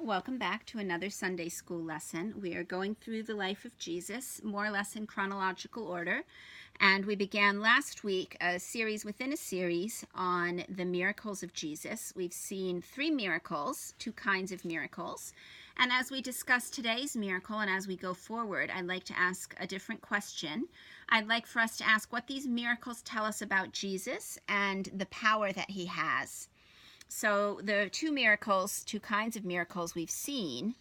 welcome back to another Sunday school lesson. We are going through the life of Jesus, more or less in chronological order. And we began last week a series within a series on the miracles of Jesus. We've seen 3 miracles, 2 kinds of miracles. And as we discuss today's miracle and as we go forward, I'd like to ask a different question. I'd like for us to ask what these miracles tell us about Jesus and the power that he has. So the 2 kinds of miracles we've seen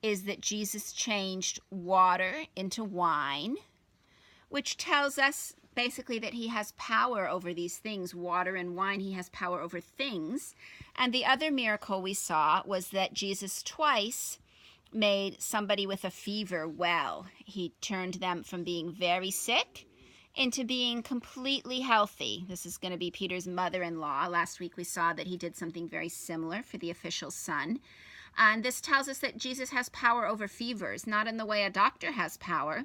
is that Jesus changed water into wine, which tells us basically that he has power over these things, water and wine. He has power over things. And the other miracle we saw was that Jesus twice made somebody with a fever well. He turned them from being very sick into being completely healthy. This is going to be Peter's mother-in-law. Last week we saw that he did something very similar for the official son. And this tells us that Jesus has power over fevers, not in the way a doctor has power,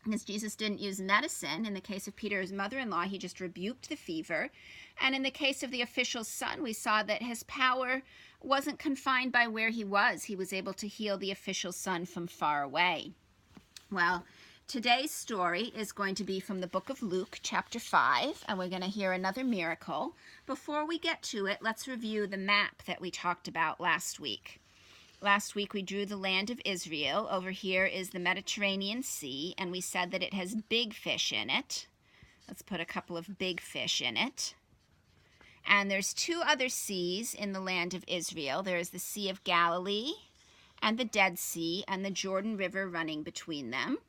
because Jesus didn't use medicine. In the case of Peter's mother-in-law, he just rebuked the fever. And in the case of the official son, we saw that his power wasn't confined by where he was. He was able to heal the official son from far away. Well, today's story is going to be from the book of Luke, chapter 5, and we're going to hear another miracle. Before we get to it, let's review the map that we talked about last week. Last week we drew the land of Israel. Over here is the Mediterranean Sea, and we said that it has big fish in it. Let's put a couple of big fish in it. And there's 2 other seas in the land of Israel. There's the Sea of Galilee and the Dead Sea and the Jordan River running between them.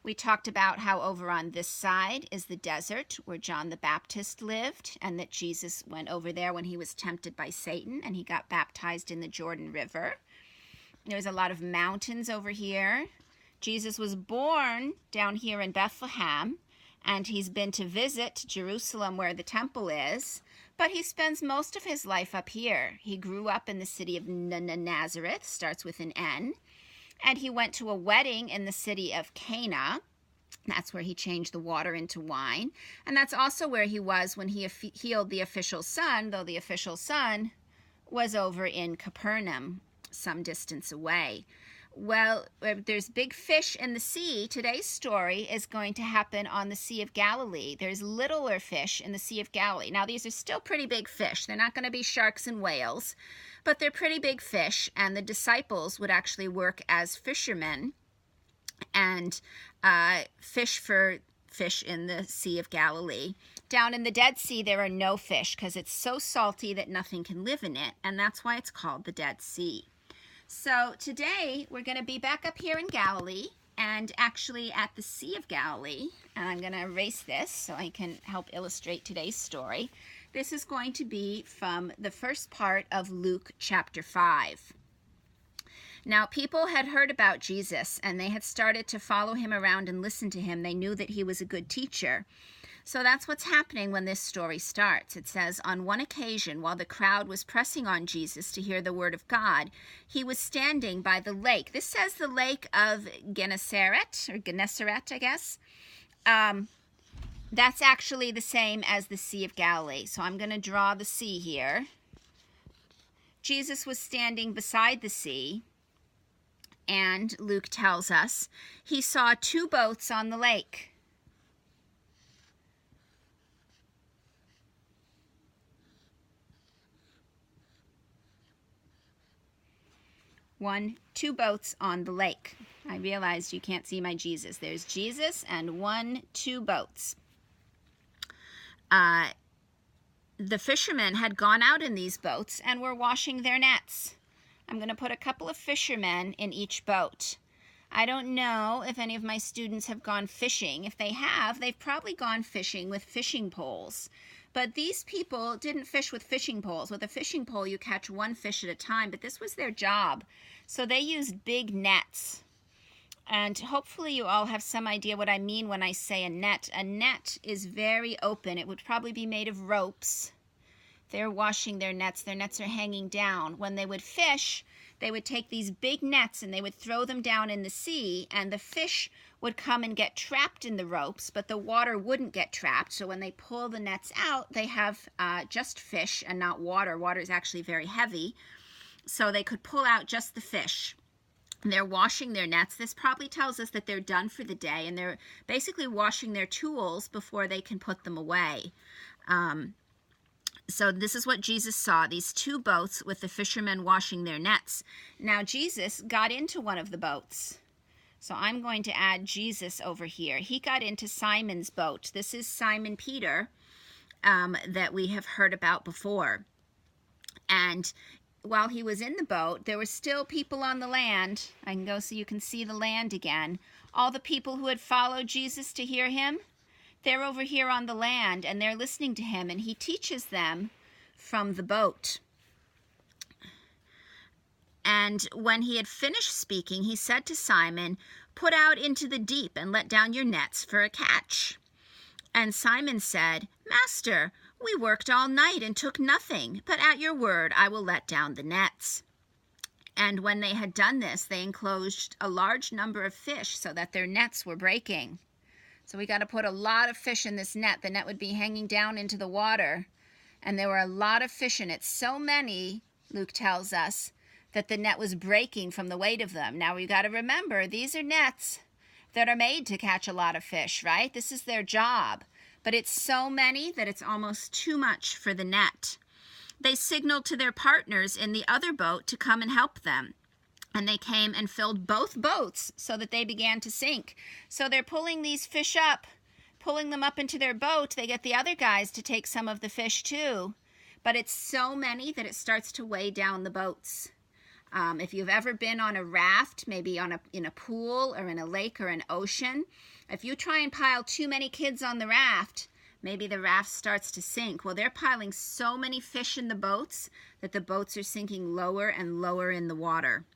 We talked about how over on this side is the desert where John the Baptist lived, and that Jesus went over there when he was tempted by Satan and he got baptized in the Jordan River. There's a lot of mountains over here. Jesus was born down here in Bethlehem, and he's been to visit Jerusalem where the temple is, but he spends most of his life up here. He grew up in the city of Nazareth, starts with an N, and he went to a wedding in the city of Cana. That's where he changed the water into wine. And that's also where he was when he healed the official son, though the official son was over in Capernaum, some distance away. Well, there's big fish in the sea. Today's story is going to happen on the Sea of Galilee. There's littler fish in the Sea of Galilee. Now, these are still pretty big fish. They're not going to be sharks and whales, but they're pretty big fish, and the disciples would actually work as fishermen and fish for fish in the Sea of Galilee. Down in the Dead Sea, there are no fish because it's so salty that nothing can live in it, and that's why it's called the Dead Sea. So today we're going to be back up here in Galilee and actually at the Sea of Galilee. And I'm going to erase this so I can help illustrate today's story. This is going to be from the first part of Luke chapter 5. Now, people had heard about Jesus and they had started to follow him around and listen to him. They knew that he was a good teacher. So that's what's happening when this story starts. It says, on one occasion, while the crowd was pressing on Jesus to hear the word of God, he was standing by the lake. This says the lake of Gennesaret, I guess. That's actually the same as the Sea of Galilee. So I'm going to draw the sea here. Jesus was standing beside the sea, and Luke tells us he saw 2 boats on the lake. Two boats on the lake. I realized you can't see my Jesus. There's Jesus and 2 boats. The fishermen had gone out in these boats and were washing their nets. I'm going to put a couple of fishermen in each boat. I don't know if any of my students have gone fishing. If they have, they've probably gone fishing with fishing poles. But these people didn't fish with fishing poles. With a fishing pole, you catch 1 fish at a time, but this was their job. So they used big nets. And hopefully you all have some idea what I mean when I say a net. A net is very open. It would probably be made of ropes. They're washing their nets. Their nets are hanging down. When they would fish, they would take these big nets and they would throw them down in the sea, and the fish would come and get trapped in the ropes, but the water wouldn't get trapped. So when they pull the nets out, they have just fish and not water. Water is actually very heavy. so they could pull out just the fish. They're washing their nets. This probably tells us that they're done for the day, and they're basically washing their tools before they can put them away. So this is what Jesus saw, these two boats with the fishermen washing their nets. Now Jesus got into one of the boats. So I'm going to add Jesus over here. He got into Simon's boat. This is Simon Peter that we have heard about before. And while he was in the boat, there were still people on the land. I can go so you can see the land again. All the people who had followed Jesus to hear him, they're over here on the land, and they're listening to him, and he teaches them from the boat. And when he had finished speaking, he said to Simon, "Put out into the deep and let down your nets for a catch." And Simon said, "Master, we worked all night and took nothing, but at your word I will let down the nets." And when they had done this, they enclosed a large number of fish so that their nets were breaking. So we got to put a lot of fish in this net. The net would be hanging down into the water. And there were a lot of fish in it. So many, Luke tells us, that the net was breaking from the weight of them. Now we've got to remember, these are nets that are made to catch a lot of fish, right? This is their job. But it's so many that it's almost too much for the net. They signaled to their partners in the other boat to come and help them. And they came and filled both boats so that they began to sink. So they're pulling these fish up, pulling them up into their boat. They get the other guys to take some of the fish too. But it's so many that it starts to weigh down the boats. If you've ever been on a raft, maybe in a pool or in a lake or an ocean, if you try and pile too many kids on the raft, maybe the raft starts to sink. Well, they're piling so many fish in the boats that the boats are sinking lower and lower in the water.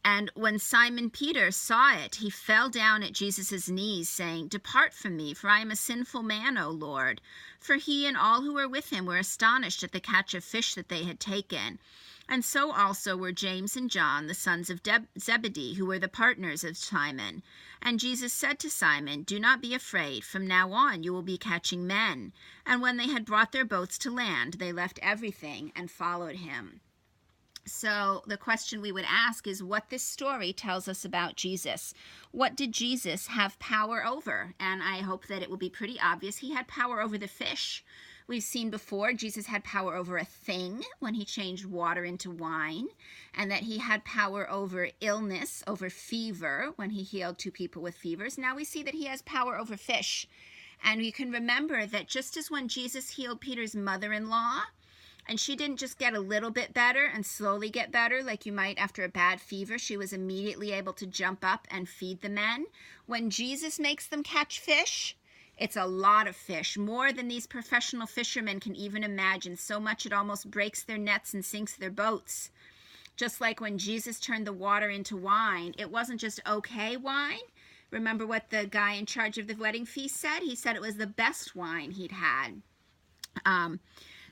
And when Simon Peter saw it, he fell down at Jesus' knees, saying, "Depart from me, for I am a sinful man, O Lord." For he and all who were with him were astonished at the catch of fish that they had taken. And so also were James and John, the sons of Zebedee, who were the partners of Simon. And Jesus said to Simon, "Do not be afraid. From now on you will be catching men." And when they had brought their boats to land, they left everything and followed him. So the question we would ask is what this story tells us about Jesus. What did Jesus have power over? And I hope that it will be pretty obvious. He had power over the fish. We've seen before Jesus had power over a thing when he changed water into wine, and that he had power over illness, over fever, when he healed 2 people with fevers. Now we see that he has power over fish. And we can remember that just as when Jesus healed Peter's mother-in-law, and she didn't just get a little bit better and slowly get better like you might after a bad fever. She was immediately able to jump up and feed the men. When Jesus makes them catch fish, it's a lot of fish, more than these professional fishermen can even imagine. So much it almost breaks their nets and sinks their boats. Just like when Jesus turned the water into wine, it wasn't just okay wine. Remember what the guy in charge of the wedding feast said? He said it was the best wine he'd had.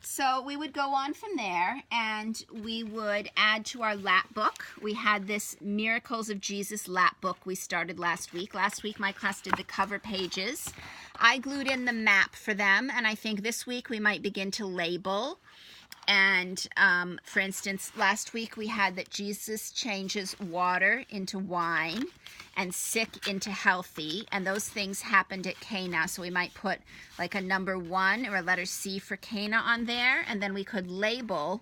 So we would go on from there, and we would add to our lap book. We had this Miracles of Jesus lap book we started last week. Last week my class did the cover pages. I glued in the map for them, and I think this week we might begin to label. And for instance, last week we had that Jesus changes water into wine and sick into healthy, and those things happened at Cana. So we might put like a number 1 or a letter C for Cana on there, and then we could label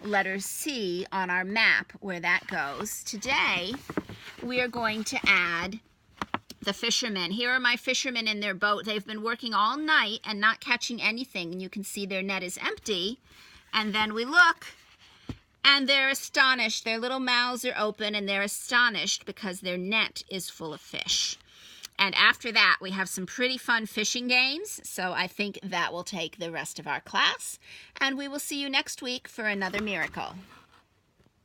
letter C on our map where that goes. Today we are going to add the fishermen. Here are my fishermen in their boat. They've been working all night and not catching anything, and you can see their net is empty. And then we look, and they're astonished. Their little mouths are open, and they're astonished because their net is full of fish. And after that, we have some pretty fun fishing games, so I think that will take the rest of our class. And we will see you next week for another miracle.